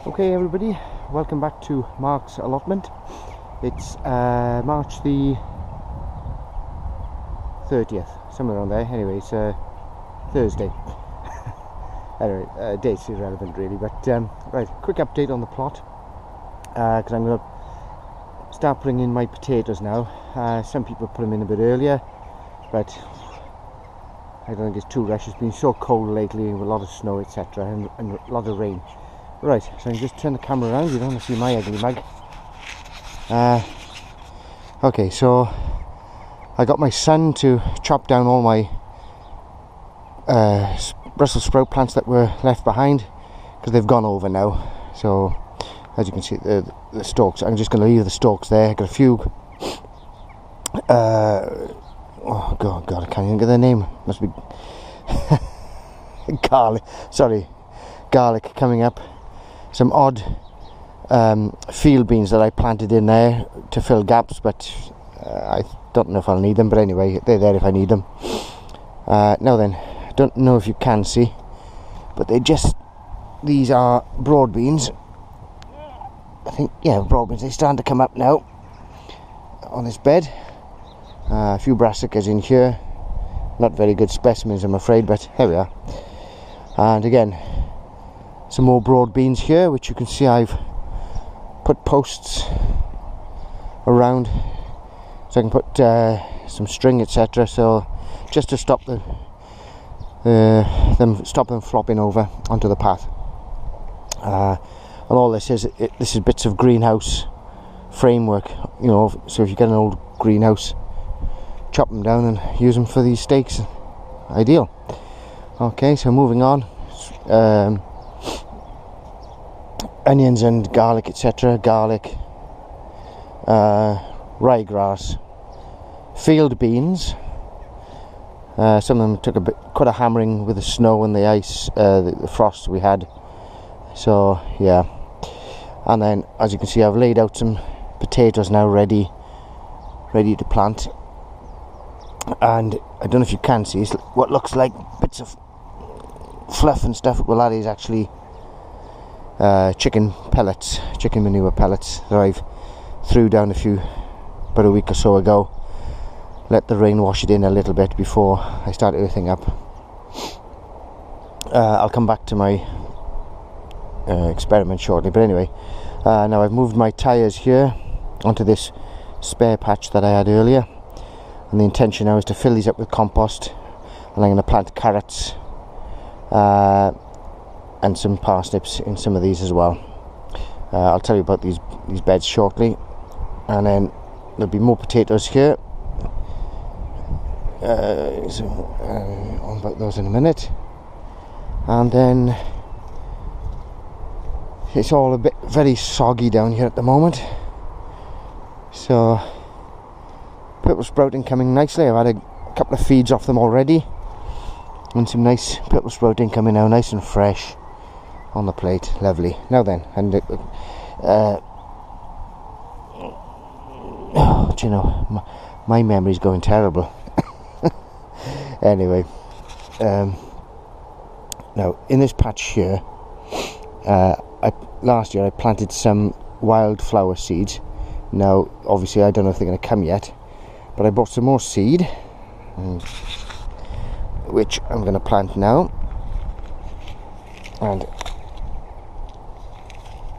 Okay everybody, welcome back to Mark's allotment. It's March the 30th, somewhere around there. Anyway, it's Thursday. Anyway, date's irrelevant really, but right, quick update on the plot, because I'm going to start putting in my potatoes now. Some people put them in a bit earlier, but I don't think it's too rushed. It's been so cold lately with a lot of snow, etc., and a lot of rain. Right, so I can just turn the camera around. You don't want to see my ugly mug. Okay, so I got my son to chop down all my Brussels sprout plants that were left behind, because they've gone over now. So as you can see, the stalks, I'm just going to leave the stalks there. I got a few oh god, I can't even get their name. Must be garlic coming up. Some odd field beans that I planted in there to fill gaps, but I don't know if I'll need them, but anyway, they're there if I need them. Now then, I don't know if you can see, but these are broad beans. I think, yeah, broad beans. They're starting to come up now on this bed. A few brassicas in here, not very good specimens I'm afraid, but here we are. And again, some more broad beans here, which you can see I've put posts around so I can put some string, etc., so just to stop them flopping over onto the path. And all this is bits of greenhouse framework, you know, so if you get an old greenhouse, chop them down and use them for these stakes. Ideal. Okay, so moving on. Onions and garlic, etc. Garlic, ryegrass, field beans. Some of them took quite a hammering with the snow and the ice, the frost we had. So yeah, and then as you can see, I've laid out some potatoes now ready to plant. And I don't know if you can see, it's what looks like bits of fluff and stuff. Well, that is actually chicken manure pellets that I've threw down about a week or so ago. Let the rain wash it in a little bit before I start earthing up. I'll come back to my experiment shortly, but anyway, now I've moved my tyres here onto this spare patch that I had earlier, and the intention now is to fill these up with compost, and I'm going to plant carrots and some parsnips in some of these as well. I'll tell you about these beds shortly, and then there'll be more potatoes here. On about those in a minute, and then it's all very soggy down here at the moment. So purple sprouting coming nicely. I've had a couple of feeds off them already, and some nice purple sprouting coming now, nice and fresh on the plate. Lovely. Now then, and do you know, my memory's going terrible. Anyway, now in this patch here, last year I planted some wildflower seeds. Now obviously I don't know if they're going to come yet, but I bought some more seed, which I'm going to plant now. And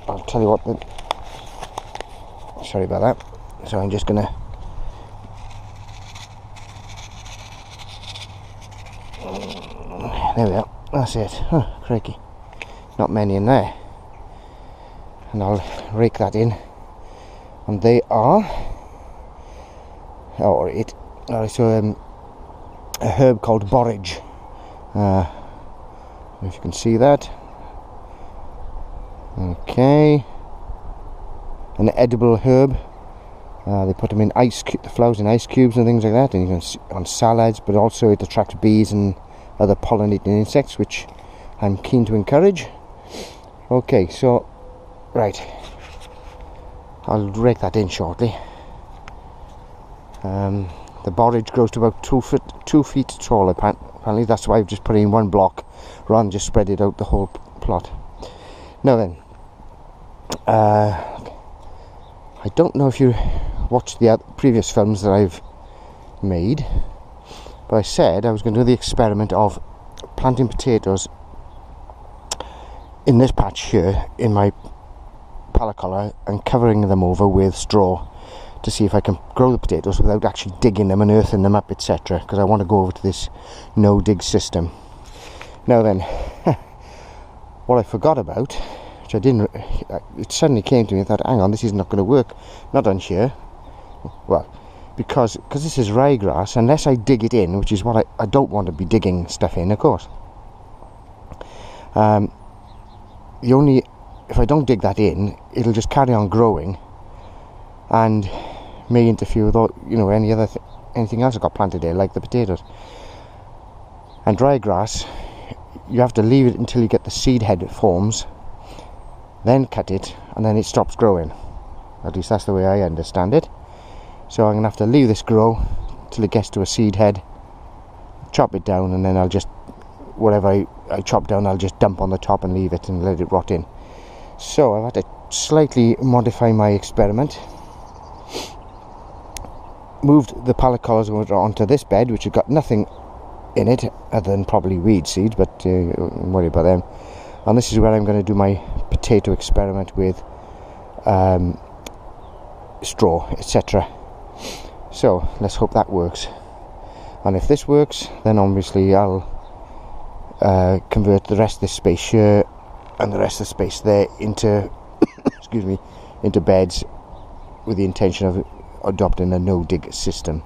I'll tell you what, sorry about that. So I'm just going to there we are, that's it. Crikey, not many in there. And I'll rake that in, and they are a herb called borage. If you can see that. Okay, an edible herb. They put them in the flowers in ice cubes and things like that, and you can see on salads, but also it attracts bees and other pollinating insects, which I'm keen to encourage. Okay, so right, I'll rake that in shortly. The borage grows to about 2 feet tall apparently. That's why I've just put it in one block rather than just spread it out the whole plot. Now then, I don't know if you watched the previous films that I've made, but I said I was going to do the experiment of planting potatoes in this patch here in my pallet collar and covering them over with straw to see if I can grow the potatoes without actually digging them and earthing them up, etc., because I want to go over to this no dig system. Now then, what I forgot about, which I didn't, it suddenly came to me, I thought, hang on, this is not going to work, not on here. Well, because this is ryegrass, unless I dig it in, which is what I don't want to be digging stuff in, of course. If I don't dig that in, it'll just carry on growing and may interfere with all, anything else I got planted there, like the potatoes. And ryegrass, you have to leave it until you get the seed head forms, then cut it, and then it stops growing. At least that's the way I understand it. So I'm going to have to leave this grow till it gets to a seed head, chop it down, and then I'll just, whatever I chop down, I'll just dump on the top and leave it and let it rot in. So I've had to slightly modify my experiment. Moved the pallet collars onto this bed, which has got nothing in it other than probably weed seeds, but don't worry about them. And this is where I'm going to do my potato experiment with straw, etc. So let's hope that works. And if this works, then obviously I'll convert the rest of this space here and the rest of the space there into excuse me, into beds with the intention of adopting a no dig system.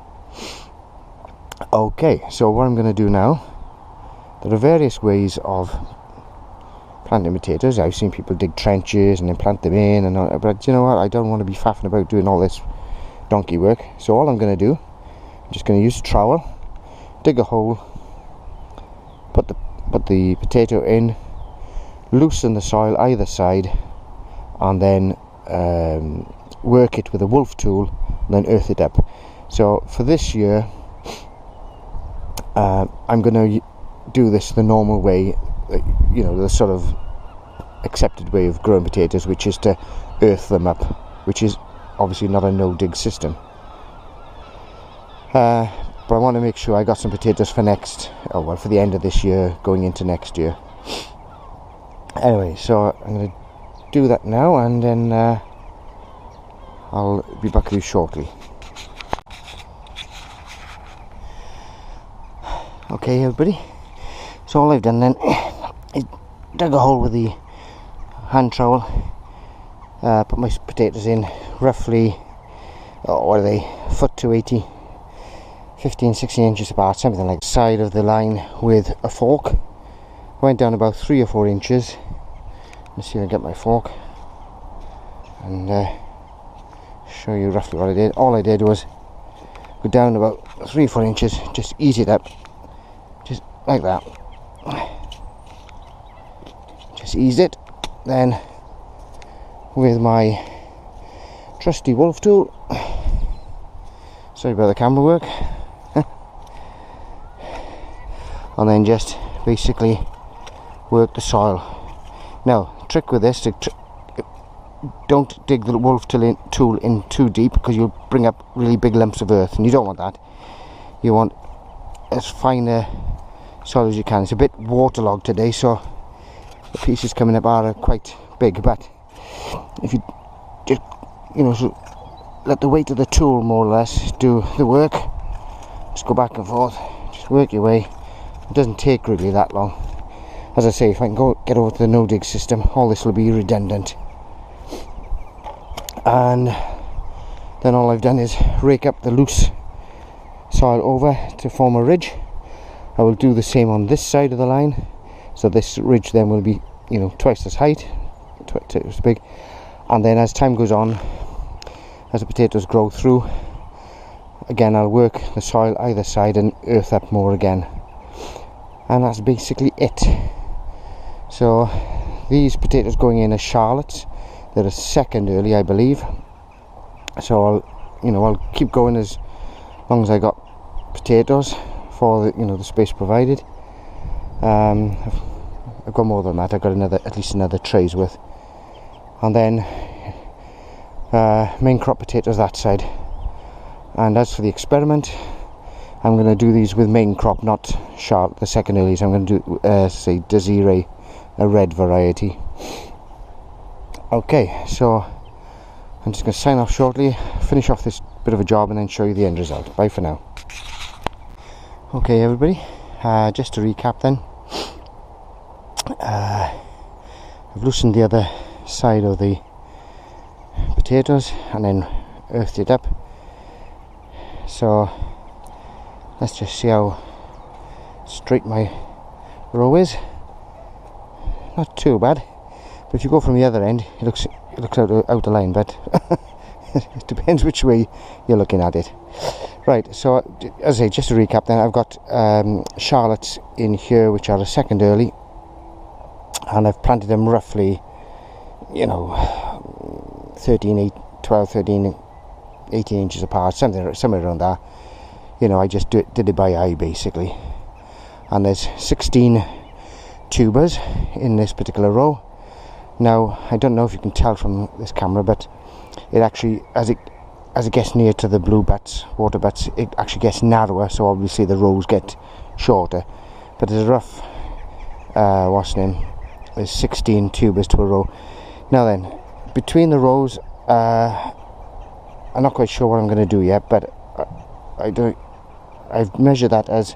Okay, so what I'm going to do now, there are various ways of planting potatoes. I've seen people dig trenches and then plant them in, and but you know what, I don't want to be faffing about doing all this donkey work. So all I'm going to do, I'm just going to use a trowel, dig a hole, put the potato in, loosen the soil either side, and then work it with a wolf tool and then earth it up. So for this year I'm going to do this the normal way, the sort of accepted way of growing potatoes, which is to earth them up, which is obviously not a no dig system. But I want to make sure I got some potatoes for for the end of this year going into next year. Anyway, so I'm going to do that now, and then I'll be back with you shortly. Okay everybody, so all I've done then is dug a hole with the hand trowel, put my potatoes in roughly, what are they, foot to 80, 15-16 inches apart, something like the side of the line with a fork. Went down about 3 or 4 inches. Let's see if I can get my fork and show you roughly what I did. All I did was go down about 3 or 4 inches, just ease it up, just like that. Just eased it, then with my trusty wolf tool, sorry about the camera work, and then just basically work the soil. Now, trick with this, don't dig the wolf tool in too deep, because you'll bring up really big lumps of earth, and you don't want that. You want as fine a soil as you can. It's a bit waterlogged today, so the pieces coming up are quite big, but if you just, let the weight of the tool more or less do the work, just go back and forth, just work your way. It doesn't take really that long. As I say, if I can get over to the no dig system, all this will be redundant. And then all I've done is rake up the loose soil over to form a ridge. I will do the same on this side of the line, so this ridge then will be twice as height, twice as big. And then as time goes on, as the potatoes grow through, again I'll work the soil either side and earth up more again. And that's basically it. So these potatoes going in as charlottes, they're a second early, I believe. So I'll keep going as long as I got potatoes for the space provided. I've got more than that. I've got at least another tray's worth, and then main crop potatoes that side. And as for the experiment, I'm going to do these with main crop, not Charlotte, the second earlies. I'm going to do, say, Desiree, a red variety. Okay, so I'm just going to sign off shortly, finish off this bit of a job, and then show you the end result. Bye for now. Okay, everybody, just to recap then. I've loosened the other side of the potatoes and then earthed it up. So let's just see how straight my row is. Not too bad, but if you go from the other end, it looks out of line, but it depends which way you're looking at it. Right, so as I say, just to recap then, I've got Charlottes in here which are a second early, and I've planted them roughly, you know, 12, 13, 18 inches apart, somewhere around that. You know, I just did it by eye basically. And there's 16 tubers in this particular row. Now, I don't know if you can tell from this camera, but it actually, as it gets near to the blue butts, water butts, it actually gets narrower, so obviously the rows get shorter. But there's a rough, what's the name, there's 16 tubers to a row. Now then, between the rows, I'm not quite sure what I'm going to do yet, but I've measured that as,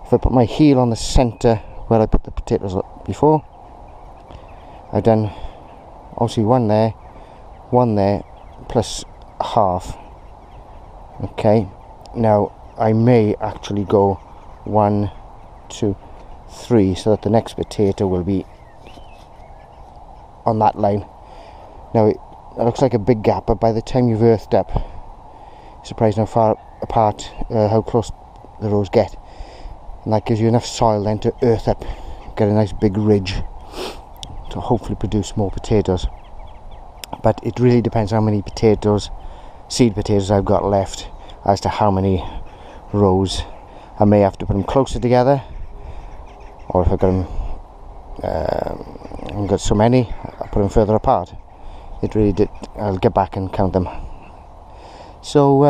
if I put my heel on the centre where I put the potatoes before, I've done obviously one there, plus half. Okay, now I may actually go 1, 2, 3, so that the next potato will be on that line. Now it looks like a big gap, but by the time you've earthed up, you're surprised how far apart, how close the rows get, and that gives you enough soil then to earth up, get a nice big ridge to hopefully produce more potatoes. But it really depends how many potatoes, seed potatoes, I've got left as to how many rows. I may have to put them closer together, or if I've got them, I've got so many, I'll put them further apart. It really did. I'll get back and count them. So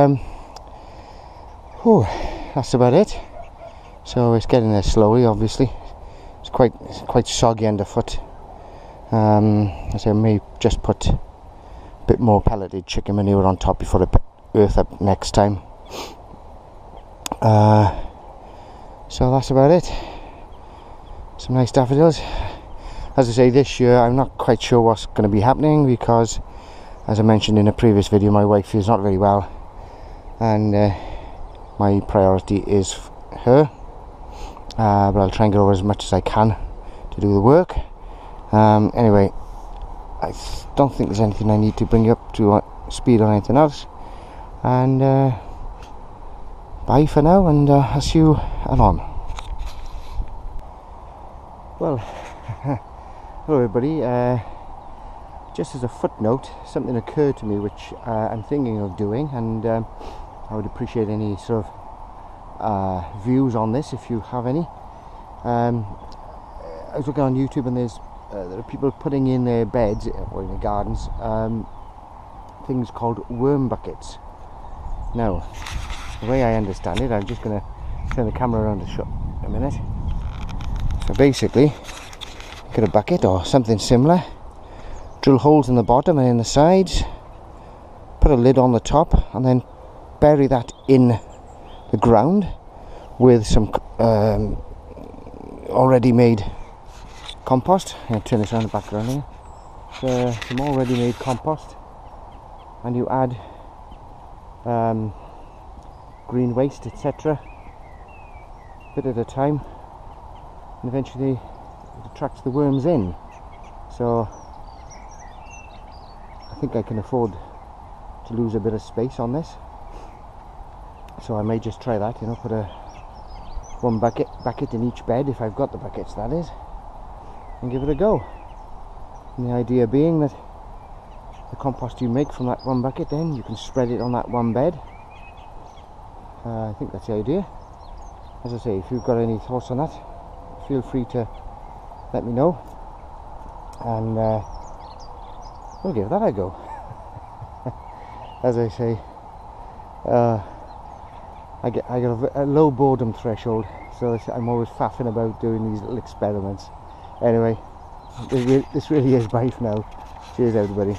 that's about it. So it's getting there slowly, obviously. It's quite soggy underfoot. So I may just put a bit more pelleted chicken manure on top before I earth up next time. So that's about it. Some nice daffodils. As I say, this year I'm not quite sure what's going to be happening, because, as I mentioned in a previous video, my wife is not very well, and my priority is her. But I'll try and get over as much as I can to do the work. Anyway, I don't think there's anything I need to bring you up to speed on anything else. And bye for now, and I'll see you anon. Well, hello everybody. Just as a footnote, something occurred to me which I'm thinking of doing, and I would appreciate any sort of views on this if you have any. I was looking on YouTube, and there are people putting in their beds or in their gardens things called worm buckets. Now, the way I understand it, I'm just going to turn the camera around to show a minute. So basically, get a bucket or something similar, drill holes in the bottom and in the sides, put a lid on the top, and then bury that in the ground with some already made compost. I'm going to turn this around the back around here. So some already made compost, and you add green waste, etc., bit at a time, and eventually it attracts the worms in. So I think I can afford to lose a bit of space on this, so I may just try that, you know, put one bucket in each bed, if I've got the buckets, that is, and give it a go. And the idea being that the compost you make from that one bucket, then you can spread it on that one bed. I think that's the idea. As I say, if you've got any thoughts on that, feel free to let me know, and we'll give that a go. as I say, I get a low boredom threshold, so I'm always faffing about doing these little experiments. Anyway, this really is bye for now. Cheers everybody.